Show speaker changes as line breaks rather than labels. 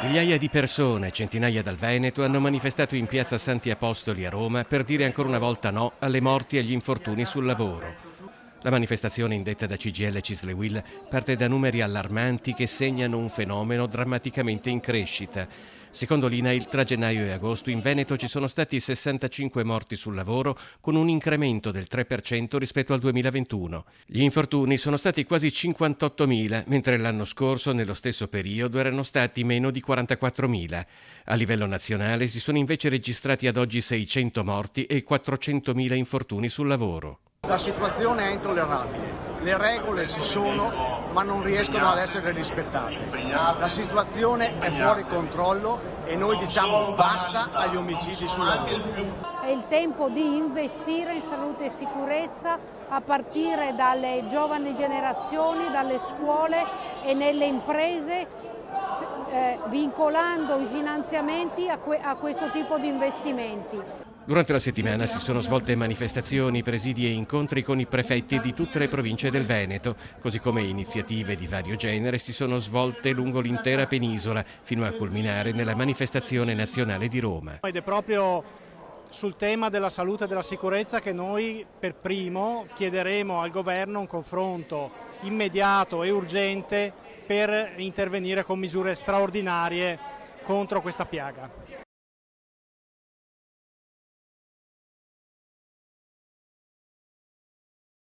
Migliaia di persone, centinaia dal Veneto, hanno manifestato in piazza Santi Apostoli a Roma per dire ancora una volta no alle morti e agli infortuni sul lavoro. La manifestazione indetta da CGIL e CISL-UIL parte da numeri allarmanti che segnano un fenomeno drammaticamente in crescita. Secondo l'INAIL, tra gennaio e agosto in Veneto ci sono stati 65 morti sul lavoro, con un incremento del 3% rispetto al 2021. Gli infortuni sono stati quasi 58.000, mentre l'anno scorso, nello stesso periodo, erano stati meno di 44.000. A livello nazionale si sono invece registrati ad oggi 600 morti e 400.000 infortuni sul lavoro.
La situazione è intollerabile, le regole ci sono ma non riescono ad essere rispettate. La situazione è fuori controllo e noi diciamo basta agli omicidi sul lavoro.
È il tempo di investire in salute e sicurezza a partire dalle giovani generazioni, dalle scuole e nelle imprese, vincolando i finanziamenti a questo tipo di investimenti.
Durante la settimana si sono svolte manifestazioni, presidi e incontri con i prefetti di tutte le province del Veneto, così come iniziative di vario genere si sono svolte lungo l'intera penisola, fino a culminare nella manifestazione nazionale di Roma.
Ed è proprio sul tema della salute e della sicurezza che noi per primo chiederemo al governo un confronto immediato e urgente per intervenire con misure straordinarie contro questa piaga.